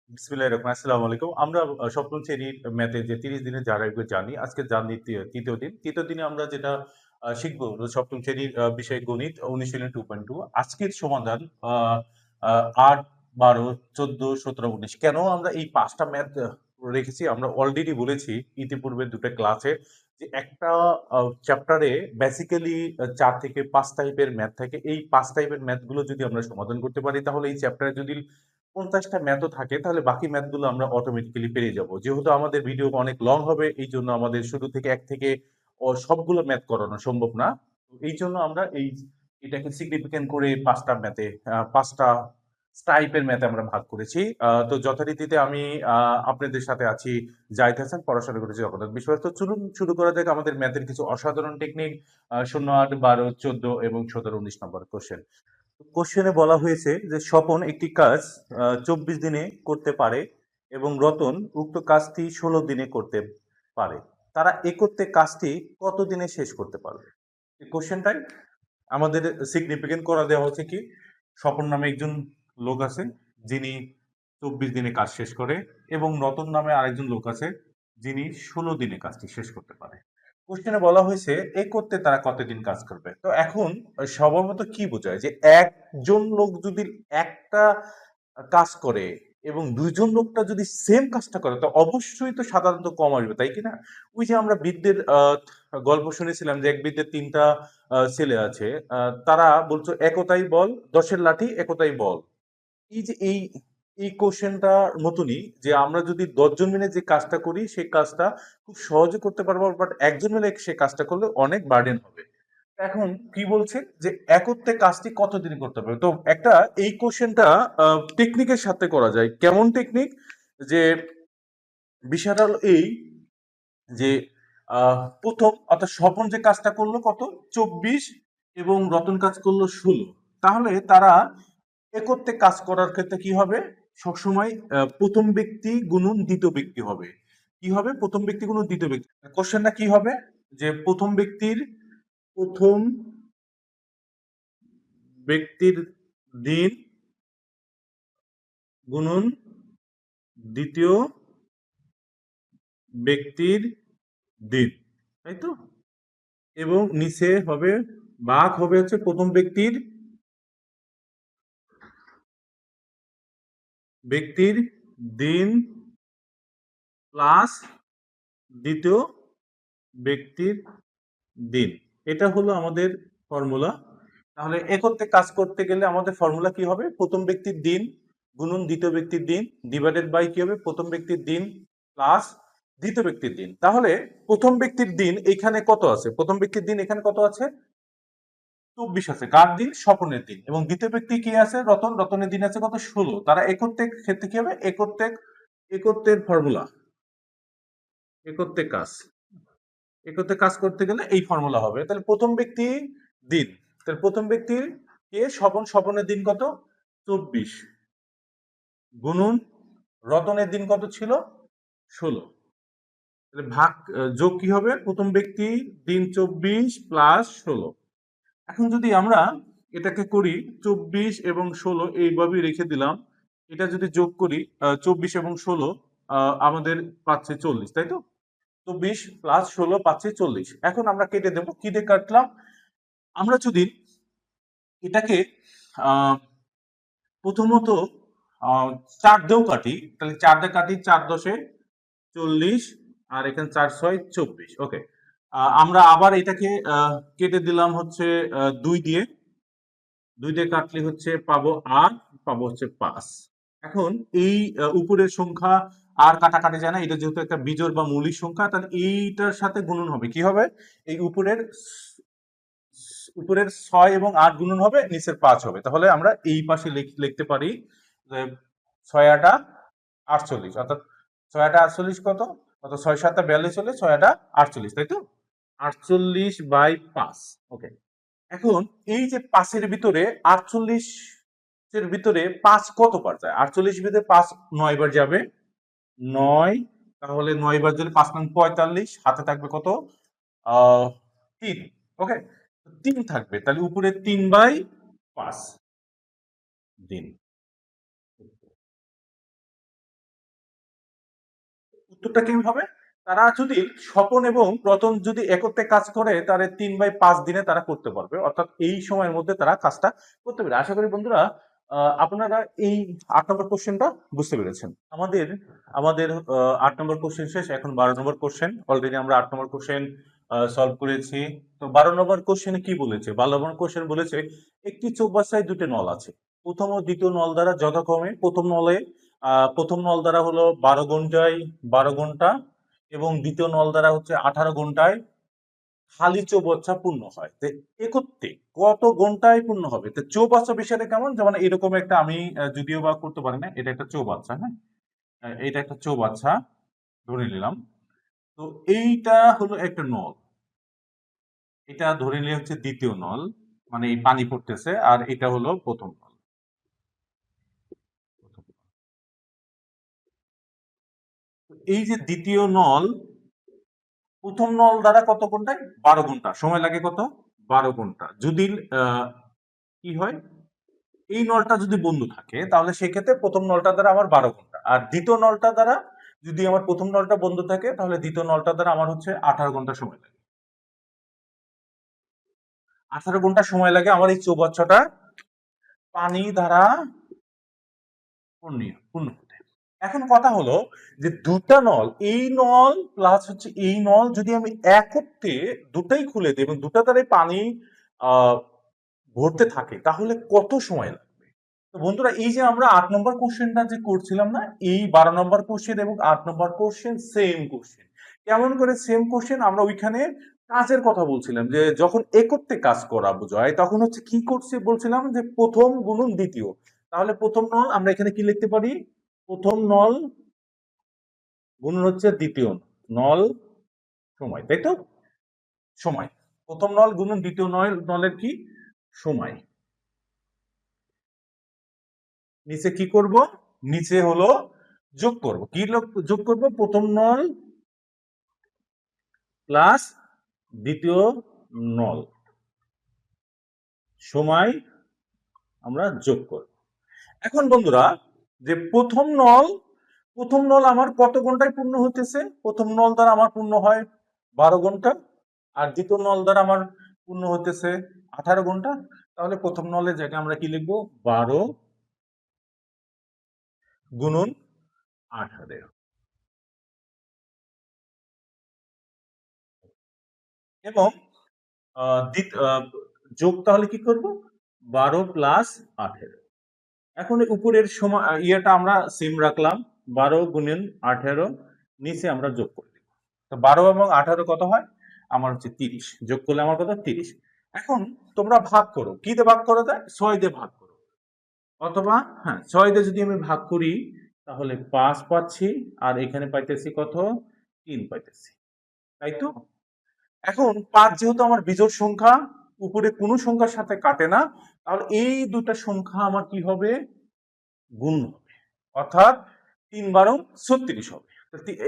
বিসমিল্লাহির রহমানির রহিম। আসসালামু আলাইকুম। আমরা সপ্তম শ্রেণীর ম্যাথে যে ৩০ দিনের ধারাবাহিক জানি, আজকে জার্নি তৃতীয় দিন। তৃতীয় দিনে আমরা যেটা শিখব সপ্তম শ্রেণীর বিষয় গণিত অনুশীলনী 2.2 আজকের সমাধান আ আ ৮, ১২, ১৪, ১৭, ১৯ কেন আমরা এই ৫ টা ম্যাথ রেখেছি? আমরা অলরেডি বলেছি ইতিপূর্বে ২ টা ক্লাসে যে একটা চ্যাপ্টারে বেসিক্যালি ৪ থেকে ৫ টাইপের ম্যাথ থাকে। এই ৫ টাইপের ম্যাথগুলো যদি আমরা সমাধান করতে পারি তাহলে এই চ্যাপ্টারে যদি ৫০ টা ম্যাথও থাকে তাহলে বাকি ম্যাথগুলো আমরা অটোমেটিক্যালি পেরে যাব। যেহেতু আমাদের ভিডিও অনেক লং হবে এইজন্য আমাদের শুরু থেকে ১ থেকে সবগুলো ম্যাথ করানো সম্ভব না। তো এইজন্য আমরা এটাকে সিগনিফিক্যান্ট করে ৫ টা ম্যাথে ৫ টা টাইপের ম্যাথে আমরা ভাগ করেছি। তো যথারীতিতে আমি আপনাদের সাথে আছি জাহিদ হাসান, পড়াশোনা করেছি জগন্নাথ বিশ্ববিদ্যালয়। তো চলুন শুরু করা যাক আমাদের ম্যাথের কিছু অসাধারণ টেকনিক ০, ৮, ১২, ১৪ এবং ১৭, ১৯ নম্বর কোয়েশ্চেন। কোশ্চেনে বলা হয়েছে যে স্বপন একটি কাজ ২৪ দিনে করতে পারে এবং রতন উক্ত কাজটি ১৬ দিনে করতে পারে। তারা একত্রে কাজটি কত দিনে শেষ করতে পারবে? এই কোশ্চেনটাই আমাদের সিগনিফিকেন্ট করা দেওয়া হচ্ছে কি স্বপন নামে একজন লোক আছে যিনি ২৪ দিনে কাজ শেষ করে এবং রতন নামে আরেকজন লোক আছে যিনি ১৬ দিনে কাজটি শেষ করতে পারে। কোশ্চেনে বলা হয়েছে এ করতে তারা কতদিন কাজ করবে। তো এখন স্বভাবত কি বোঝায় যে একজন লোক যদি একটা কাজ করে এবং ২ জন লোকটা যদি সেম কাজটা করে তো অবশ্যই তো সাধারণত কম আসবে, তাই কি না? ওই যে আমরা বৃদ্ধের গল্প শুনেছিলাম যে এক বৃদ্ধের ৩ টা ছেলে আছে। তারা বলছে একতাই বল, ১০ এর লাঠি একতাই বল। এই যে এই কোশ্চেনটার মতনই যে আমরা যদি ১০ জন মিলে যে কাজটা করি সেই কাজটা খুব সহজে করতে পারবো, বাট একজন মিলে সে কাজটা করলে অনেক বার্ডেন হবে। এখন কি বলছে যে একত্রে কাজটি কতদিন করতে হবে? তো একটা এই কোশ্চেনটা টেকনিকের সাথে করা যায়। কেমন টেকনিক? যে বিষয়টা হলো এই যে প্রথম অর্থাৎ স্বপন যে কাজটা করলো কত ২৪ এবং রতন কাজ করলো ১৬, তাহলে তারা একত্রে কাজ করার ক্ষেত্রে কি হবে? সবসময় প্রথম ব্যক্তি গুণন দ্বিতীয় ব্যক্তি হবে। কি হবে? প্রথম ব্যক্তি গুণন দ্বিতীয় ব্যক্তি। কোশ্চেনটা কি হবে? যে প্রথম ব্যক্তির দিন গুণন দ্বিতীয় ব্যক্তির দিন, তাই তো? এবং নিচে হবে ভাগ হবে হচ্ছে প্রথম ব্যক্তির দিন প্লাস দ্বিতীয় ব্যক্তির দিন। এটা হলো আমাদের ফর্মুলা। তাহলে একত্রে কাজ করতে গেলে আমাদের ফর্মুলা কি হবে? প্রথম ব্যক্তির দিন গুণন দ্বিতীয় ব্যক্তির দিন ডিভাইডেড বাই কি হবে? প্রথম ব্যক্তির দিন প্লাস দ্বিতীয় ব্যক্তির দিন। তাহলে প্রথম ব্যক্তির দিন এখানে কত আছে? প্রথম ব্যক্তির দিন এখানে কত আছে? ২৪ আছে। কার দিন? স্বপনের দিন। এবং দ্বিতীয় ব্যক্তি কি আছে? রতন। রতনের দিন আছে কত? ১৬। তারা একত্রে ক্ষেত্রে কি হবে? একত্রের ফর্মুলা, একত্রে কাজ। একত্রে কাজ করতে গেলে এই ফর্মুলা হবে। তাহলে প্রথম ব্যক্তি দিন। তাহলে প্রথম ব্যক্তির কে? স্বপন। স্বপনের দিন কত? ২৪ গুণন রতনের দিন কত ছিল? ১৬। তাহলে যোগ কি হবে? প্রথম ব্যক্তি দিন ২৪ প্লাস ১৬। এখন যদি আমরা এটাকে করি ২৪ এবং ১৬ এইভাবেই রেখে দিলাম। এটা যদি যোগ করি ২৪ এবং ১৬ আমাদের পাচ্ছে ৪০, তাই তো? ২৪ প্লাস ১৬ পাচ্ছে ৪০। এখন আমরা কেটে দেব। কি দিয়ে কাটলাম? আমরা যদি এটাকে আহ, প্রথমত ৪ দিয়েও কাটি, তাহলে ৪ দিয়ে কাটি ৪ দশে ৪০ আর এখানে ৪ ছয় ২৪। ওকে, আমরা আবার এটাকে কেটে দিলাম হচ্ছে ২ দিয়ে। ২ দিয়ে কাটলে হচ্ছে পাবো ৮, পাবো হচ্ছে ৫। এখন এই উপরের সংখ্যা আর কাটাকাটি যায় না, এটা যেহেতু একটা বিজোড় বা মৌলিক সংখ্যা, তাহলে এইটার সাথে গুণন হবে। কি হবে? এই উপরের ৬ এবং ৮ গুণন হবে, নিচের ৫ হবে। তাহলে আমরা এই পাশে লিখতে পারি যে ৬ ৮ ৪৮, অর্থাৎ ৬ ৮ ৪৮ কত? অর্থাৎ ৬ ৭ ৪২ হলে ৬ ৮ ৪৮, তাই তো? ৪৮/৫। ওকে, এখন এই যে ৫-এর ভিতরে ৪৮ এর ভিতরে ৫ কতবার যায়? ৪৮ ভিতরে ৫ ৯ বার যাবে। ৯, তাহলে ৯ বার যদি ৫ নং ৪৫, হাতে থাকবে কত? ৩। ওকে, ৩ থাকবে। তাহলে উপরে ৩/৫ দিন। উত্তরটা কি হবে? তারা যদি স্বপন এবং প্রথম যদি একত্রে কাজ করে তাহলে 3/5 দিনে তারা করতে পারবে, অর্থাৎ এই সময়ের মধ্যে তারা কাজটা করতে পারে। আশা করি বন্ধুরা আপনারা এই 8 নম্বর কোশ্চেনটা বুঝতে পেরেছেন। আমাদের আমাদের 8 নম্বর কোশ্চেন শেষ, এখন 12 নম্বর কোশ্চেন। অলরেডি আমরা 8 নম্বর কোশ্চেন সলভ করেছি। তো 12 নম্বর কোশ্চেনে কি বলেছে? 12 নম্বর কোশ্চেন বলেছে একটি চৌবাচ্চায় দুটি নল আছে। প্রথম ও দ্বিতীয় নল দ্বারা যথাক্রমে প্রথম নল দ্বারা হলো 12 ঘন্টা এবং দ্বিতীয় নল দ্বারা হচ্ছে 18 ঘন্টায় খালি চৌবাচ্চা পূর্ণ হয়। তো একত্রে কত ঘন্টায় পূর্ণ হবে? তো চৌবাচ্চা বিষয়টা কেমন? যেমন এরকম একটা আমি যদিও বা করতে পারি না, এটা একটা চৌবাচ্চা, হ্যাঁ, এটা একটা চৌবাচ্চা ধরে নিলাম। তো এইটা হলো একটা নল, এটা ধরে নিলে হচ্ছে দ্বিতীয় নল, মানে এই পানি পড়তেছে, আর এটা হলো প্রথম নল। এই যে দ্বিতীয় নল, প্রথম নল দ্বারা কত ঘন্টায়? 12 ঘন্টা সময় লাগে। কত? 12 ঘন্টা। যদি কি হয়, এই নলটা যদি বন্ধ থাকে তাহলে সেক্ষেত্রে প্রথম নলটা দ্বারা আমার 12 ঘন্টা, আর দ্বিতীয় নলটা দ্বারা যদি আমার প্রথম নলটা বন্ধ থাকে তাহলে দ্বিতীয় নলটা দ্বারা আমার হচ্ছে 18 ঘন্টা সময় লাগে। 18 ঘন্টা সময় লাগে আমার এই চৌবাচ্চাটা পানি দ্বারা পূর্ণ হতে। এখন কথা হলো যে দুটা নল, এই নল প্লাস হচ্ছে এই নল যদি আমি একত্রে দুটাই খুলে দিই এবং দুটা দ্বারাই পানি আহ ভরতে থাকে তাহলে কত সময় লাগবে? তো বন্ধুরা, এই যে আমরা 8 নম্বর কোশ্চেনটা যে করছিলাম না, এই 12 নম্বর কোশ্চেন এবং 8 নম্বর কোশ্চেন সেম কোশ্চেন। কেমন করে সেম কোশ্চেন? আমরা ওইখানে কাজের কথা বলছিলাম যে যখন একত্রে কাজ করা বোঝায় তখন হচ্ছে কি করছে বলছিলাম যে প্রথম গুণন দ্বিতীয়। তাহলে প্রথম নল আমরা এখানে কি লিখতে পারি? প্রথম নল গুণন হচ্ছে দ্বিতীয় নল সময়, তাই তো? সময়। প্রথম নল গুণন দ্বিতীয় নলের কি? সময়। নিচে কি করব? নিচে হলো যোগ করব। কি যোগ করব? প্রথম নল প্লাস দ্বিতীয় নল সময় আমরা যোগ করব। এখন বন্ধুরা, যে প্রথম নল আমার কত ঘন্টায় পূর্ণ হতেছে? প্রথম নল দ্বারা আমার পূর্ণ হয় 12 ঘন্টা, আর দ্বিতীয় নল দ্বারা আমার পূর্ণ হতেছে 18 ঘন্টা। তাহলে প্রথম নলের জায়গায় আমরা কি লিখবো? 12 গুণন 18। এবং যোগ তাহলে কি করব? 12 প্লাস 18। এখন উপরের সময় ইয়েটা আমরা সেম রাখলাম, 12 গুণন 18, নিচে আমরা যোগ করে দিব। তো 12 এবং 18 কত হয়? আমার হচ্ছে 30। যোগ করলে আমার কত? 30। এখন তোমরা ভাগ করো, কি দিয়ে ভাগ করা যায়? 6 দিয়ে ভাগ করো, অথবা হ্যাঁ 6 দিয়ে যদি আমি ভাগ করি তাহলে 5 পাচ্ছি, আর এখানে পাইতেছি কত? 3 পাইতেছি, তাই তো? এখন 5 যেহেতু আমার বিজোড় সংখ্যা, উপরে কোনো সংখ্যার সাথে কাটে না, তাহলে এই দুটা সংখ্যা আমার কি হবে? গুণ হবে, অর্থাৎ 3 × 12 = 36 হবে।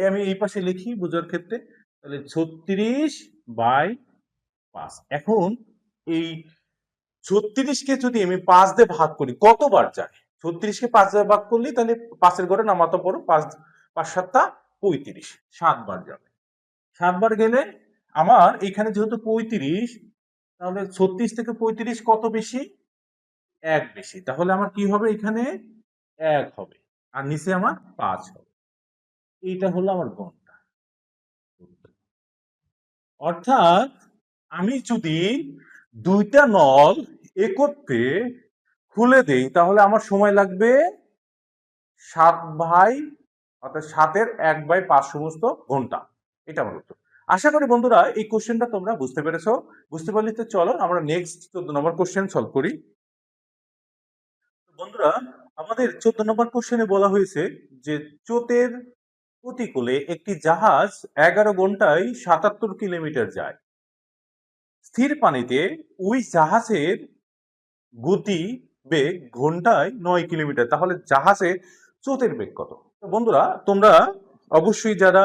আমি এই পাশে লিখি বোঝার ক্ষেত্রে, তাহলে 36/5। এখন এই 36কে যদি আমি 5 দিয়ে ভাগ করি কতবার যায়? 36কে 5 দিয়ে ভাগ করলে তাহলে 5-এর ঘরে নামাতে পারো, 5 5 7 35, 7 বার যাবে। 7 বার গেলে আমার এখানে যেহেতু 35, তাহলে 36 থেকে 35 কত বেশি? 1 বেশি। তাহলে আমার কি হবে? এখানে 1 হবে, আর নিচে আমার 5 হবে। এইটা হলো আমার ঘন্টা। অর্থাৎ আমি যদি দুইটা নল একত্রে খুলে দেই তাহলে আমার সময় লাগবে 7 ভাই, অর্থাৎ 7-এর 1/5 সমস্ত ঘন্টা। এটা আমার উত্তর। আশা করি বন্ধুরা এই কোশ্চেনটা তোমরা বুঝতে পেরেছো। বুঝতে পারলে তো চলো আমরা নেক্সট 14 নম্বর কোশ্চেন সলভ করি। বন্ধুরা, আমাদের 14 নম্বর কোশ্চেনে বলা হয়েছে যে স্রোতের প্রতিকূলে একটি জাহাজ 11 ঘন্টায় 77 কিলোমিটার যায়। স্থির পানিতে ওই জাহাজের গতি বেগ ঘন্টায় 9 কিলোমিটার, তাহলে জাহাজের স্রোতের বেগ কত? তো বন্ধুরা, তোমরা অবশ্যই যারা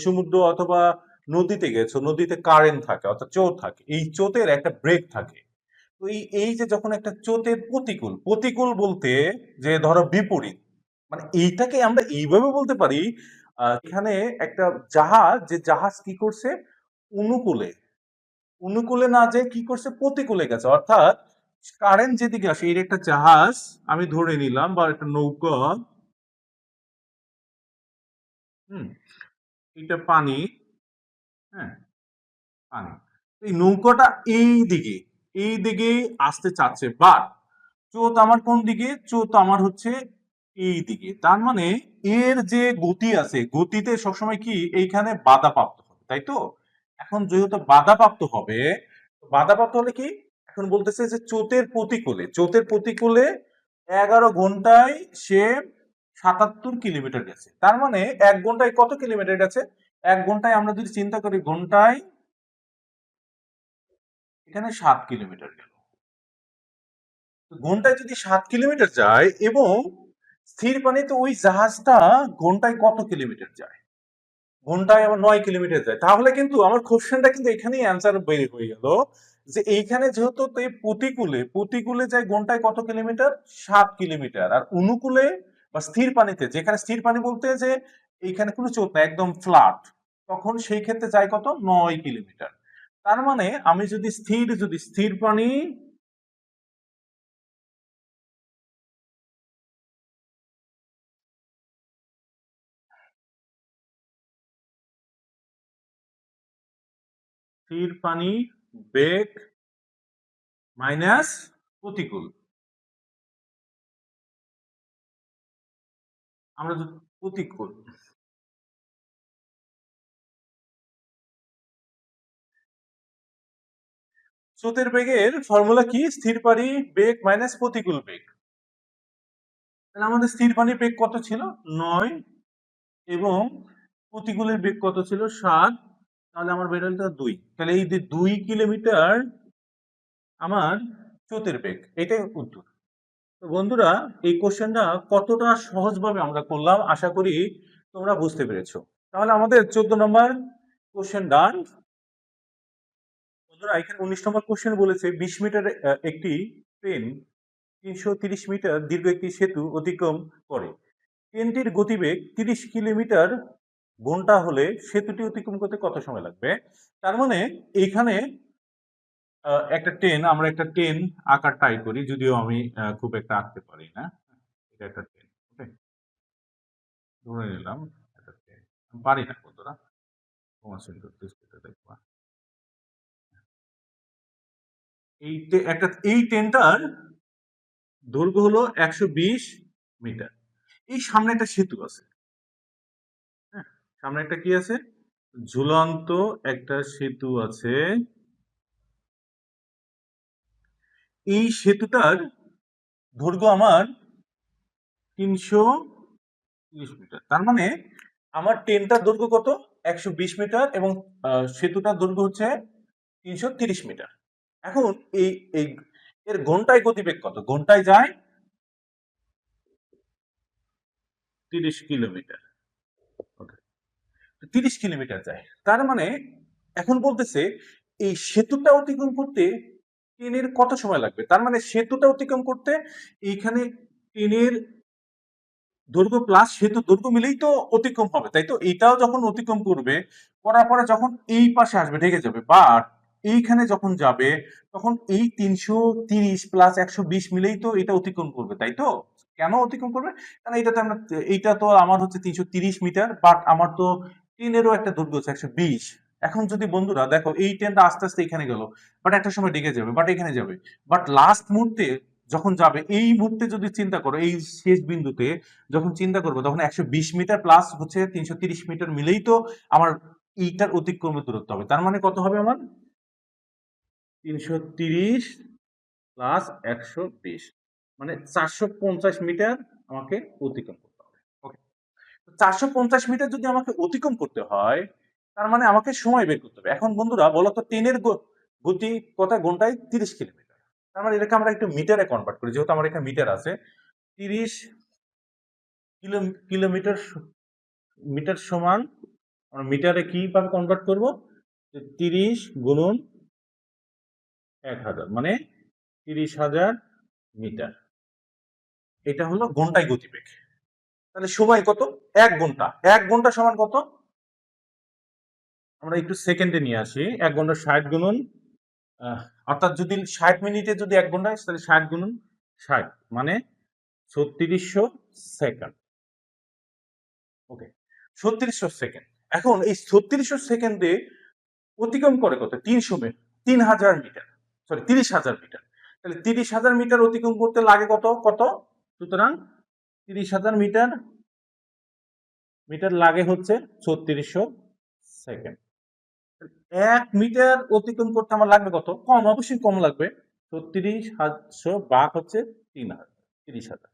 সমুদ্র অথবা নদীতে গেছো, নদীতে কারেন্ট থাকে অর্থাৎ স্রোত থাকে, এই স্রোতের একটা ব্রেক থাকে। তো এই যে যখন একটা স্রোতের প্রতিকূল, প্রতিকূল বলতে যে ধরো বিপরীত, মানে এইটাকে আমরা এইভাবে বলতে পারি এখানে একটা জাহাজ, যে জাহাজ কি করছে, অনুকূলে অনুকূলে না যে কি করছে, প্রতিকূলে গেছে। অর্থাৎ কারেন্ট যেদিকে আসে, এর একটা জাহাজ আমি ধরে নিলাম বা একটা নৌকা, হুম, এটা পানি, হ্যাঁ, পানি। এই নৌকাটা এই দিকে আসতে চাচ্ছে, বাট চোত আমার কোন দিকে, চোত আমার হচ্ছে এই দিকে। তার মানে এর যে গতি আছে, গতিতে সবসময় কি এইখানে বাধাপ্রাপ্ত হবে, তাই তো? এখন যেহেতু বাধাপ্রাপ্ত হবে, বাধাপ্রাপ্ত হলে কি, এখন বলতেছে যে চোতের প্রতিকূলে 11 ঘন্টায় সে 77 কিলোমিটার গেছে। তার মানে 1 ঘন্টায় কত কিলোমিটার গেছে? 1 ঘন্টায় আমরা যদি চিন্তা করি, ঘন্টায় এখানে 7 কিলোমিটার গেল। ঘন্টায় যদি 7 কিলোমিটার যায়, এবং স্থির পানিতে ওই জাহাজটা ঘন্টায় কত কিলোমিটার যায়? ঘন্টায় আবার 9 কিলোমিটার যায়। তাহলে কিন্তু আমার কোশ্চেনটা কিন্তু এখানেই অ্যান্সার বের হয়ে গেল, যে এইখানে যেহেতু তো এই প্রতিকূলে যায় ঘন্টায় কত কিলোমিটার, 7 কিলোমিটার। আর অনুকূলে বা স্থির পানিতে, যেখানে স্থির পানি বলতে যে এইখানে কোনো চোট না, একদম ফ্ল্যাট, তখন সেই ক্ষেত্রে যায় কত, 9 কিলোমিটার। তার মানে আমি যদি স্থির পানি, বেগ মাইনাস প্রতিকূল, আমরা যদি প্রতিকূল, স্রোতের বেগের ফর্মুলা কি, স্থির পানি বেগ মাইনাস প্রতিকূল বেগ। তাহলে আমাদের স্থির পানির বেগ কত ছিল, 9, এবং প্রতিকূলের বেগ কত ছিল, 7। তাহলে আমার বেরোলটা 2। তাহলে এই যে 2 কিলোমিটার আমার স্রোতের বেগ, এটাই উত্তর। তো বন্ধুরা, এই কোশ্চেনটা কতটা সহজভাবে আমরা করলাম, আশা করি তোমরা বুঝতে পেরেছো। তাহলে আমাদের 14 নম্বর কোশ্চেন ডান। বন্ধুরা, এখানে 19 নম্বর কোশ্চেন বলেছে 20 মিটার একটি ট্রেন 330 মিটার দীর্ঘ একটি সেতু অতিক্রম করে। ট্রেনটির গতিবেগ 30 কিলোমিটার ঘন্টা হলে সেতুটি অতিক্রম করতে কত সময় লাগবে? তার মানে এইখানে একটা ট্রেন আঁকার ট্রাই করি, যদিও আমি খুব একটা আঁকতে পারি না। এটা একটা ট্রেন, ওকে, ধরে নিলাম একটা ট্রেন। পারি না কতটা, দেখবা এই ট্রেনটার দৈর্ঘ্য হলো 120 মিটার। এই সামনে একটা সেতু আছে, হ্যাঁ, সামনে একটা কি আছে, ঝুলন্ত একটা সেতু আছে। এই সেতুটার দৈর্ঘ্য আমার 330 মিটার। তার মানে আমার ট্রেনটার দৈর্ঘ্য কত, 120 মিটার, এবং সেতুটার দৈর্ঘ্য হচ্ছে 330 মিটার। এখন এই এই এর ঘন্টায় গতিবেগ কত, ঘন্টায় যায় 30 কিলোমিটার, ওকে, 30 কিলোমিটার যায়। তার মানে এখন বলতেছে এই সেতুটা অতিক্রম করতে ট্রেনের কত সময় লাগবে। তার মানে সেতুটা অতিক্রম করতে এইখানে ট্রেনের দৈর্ঘ্য প্লাস সেতুর দৈর্ঘ্য মিলেই তো অতিক্রম হবে, তাই তো? এইটাও যখন অতিক্রম করবে, করার পরে যখন এই পাশে আসবে, ঢেকে যাবে, বাট এইখানে যখন যাবে, তখন এই 330 প্লাস 120 মিলেই তো এটা অতিক্রম করবে, তাই তো? কেন অতিক্রম করবে? কারণ এইটা তো আমার হচ্ছে 330 মিটার, বাট আমার তো ট্রেনেরও একটা দৈর্ঘ্য হচ্ছে 120। এখন যদি বন্ধুরা দেখো, এই ট্রেনটা আস্তে আস্তে এখানে গেল, বাট একটা সময় ডেকে যাবে, বাট এখানে যাবে, বাট লাস্ট মুহূর্তে যখন যাবে, এই মুহূর্তে যদি চিন্তা করো, এই শেষ বিন্দুতে যখন চিন্তা করবো, তখন 120 মিটার প্লাস হচ্ছে 330 মিটার মিলেই তো আমার এইটার অতিক্রমের দূরত্ব হবে। তার মানে কত হবে আমার, 330 প্লাস 120, মানে 450 মিটার আমাকে অতিক্রম করতে হবে। ওকে, 450 মিটার যদি আমাকে অতিক্রম করতে হয়, তার মানে আমাকে সময় বের করতে হবে। এখন বন্ধুরা বলো তো, ট্রেনের গতি কত, ঘন্টায় 30 কিলোমিটার। তার মানে এটাকে আমরা একটু মিটারে কনভার্ট করি, যেহেতু আমার এখানে মিটার আছে। 30 কিলোমিটার মিটার সমান, আমরা মিটারে কিভাবে কনভার্ট করব, 30 গুণন 1000, মানে 30,000 মিটার। এটা হলো ঘন্টায় গতিবেগ। তাহলে সময় কত? 1 ঘন্টা। 1 ঘন্টা সমান কত? আমরা একটু সেকেন্ডে নিয়ে আসি। 1 ঘন্টা 60 গুণন আহ, অর্থাৎ যদি 60 মিনিটে যদি 1 ঘন্টা হয় তাহলে 60 গুণন 60 মানে 3600 সেকেন্ড। ওকে, 3600 সেকেন্ড। এখন এই 3600 সেকেন্ডে অতিক্রম করে কত? 300 মিটার, 3000 মিটার, সরি 30,000 মিটার। তাহলে 30,000 মিটার অতিক্রম করতে লাগে কত কত? সুতরাং 30,000 মিটার মিটার লাগে হচ্ছে 3600 সেকেন্ড। 1 মিটার অতিক্রম করতে আমার লাগবে কত? কম, অবশ্যই কম লাগবে। 36,000 ভাগ হচ্ছে 3,000, 30,000।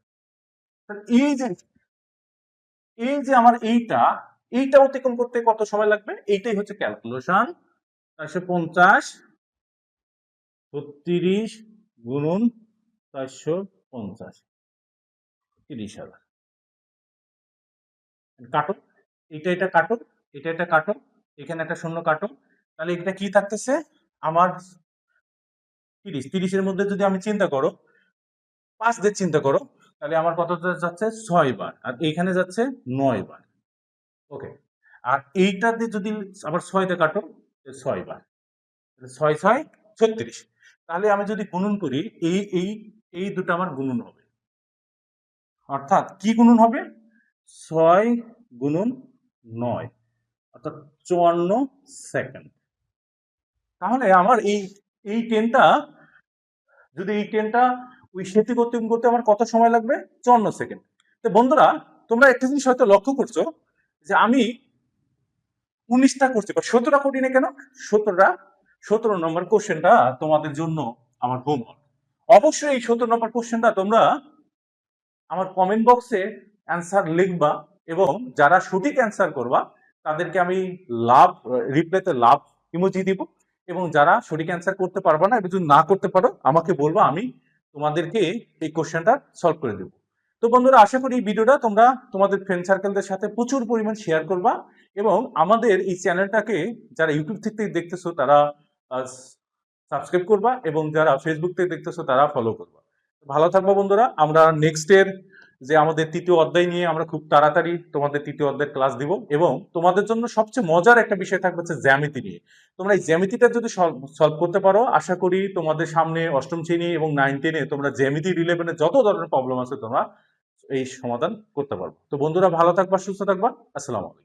এই যে আমার এইটা অতিক্রম করতে কত সময় লাগবে? এইটাই হচ্ছে ক্যালকুলেশন। 450 36 গুণন 450, 30,000। কাটো, এটা কাটো, এটা কাটো, এখানে একটা শূন্য কাটো। তাহলে এটা কি থাকতেছে আমার? 30 এর মধ্যে যদি আমি চিন্তা করো, 5 দিয়ে চিন্তা করো, তাহলে আমার কত যাচ্ছে? 6 বার। আর এইখানে যাচ্ছে 9 বার। ওকে, আর এইটা দিয়ে যদি আবার 6 দিয়ে কাটো, 6 বার, 6 6 36। তাহলে আমি যদি গুণন করি, এই দুটো আমার গুণন হবে। অর্থাৎ কি গুণন হবে? 6 গুণন 9, অর্থাৎ 54 সেকেন্ড। তাহলে আমার এই ট্রেনটা এই ট্রেনটা ওই সেতু অতিক্রম করতে আমার কত সময় লাগবে? 54 সেকেন্ড। তো বন্ধুরা, তোমরা একটা জিনিস হয়তো লক্ষ্য করছো যে আমি 19টা করছি বা 17টা করি না কেন? 17 নম্বর কোশ্চেনটা তোমাদের জন্য আমার হোমওয়ার্ক। অবশ্যই এই 17 নম্বর কোশ্চেনটা তোমরা আমার কমেন্ট বক্সে অ্যান্সার লিখবা, এবং যারা সঠিক অ্যান্সার করবা তাদেরকে আমি লাভ রিপ্লাইতে লাভ ইমোজি দিব, এবং যারা সঠিক অ্যান্সার করতে পারবা না, এবং যদি না করতে পারো আমাকে বলবা, আমি তোমাদেরকে এই কোশ্চেনটা সলভ করে দেব। তো বন্ধুরা, আশা করি এই ভিডিওটা তোমরা তোমাদের ফ্রেন্ড সার্কেলদের সাথে প্রচুর পরিমাণ শেয়ার করবা, এবং আমাদের এই চ্যানেলটাকে যারা ইউটিউব থেকে দেখতেছো তারা সাবস্ক্রাইব করবা, এবং যারা ফেসবুক থেকে দেখতেছো তারা ফলো করবা। ভালো থাকবো বন্ধুরা। আমরা নেক্সট এর যে আমাদের 3য় অধ্যায় নিয়ে আমরা খুব তাড়াতাড়ি তোমাদের 3য় অধ্যায়ের ক্লাস দিব, এবং তোমাদের জন্য সবচেয়ে মজার একটা বিষয় থাকবে হচ্ছে জ্যামিতি নিয়ে। তোমরা এই জ্যামিতিটা যদি সলভ করতে পারো, আশা করি তোমাদের সামনে 8ম শ্রেণী এবং 9 10-এ তোমরা জ্যামিতি রিলেভেন্টে যত ধরনের প্রবলেম আছে তোমরা এই সমাধান করতে পারবো। তো বন্ধুরা, ভালো থাকবা, সুস্থ থাকবা। আসসালামু আলাইকুম।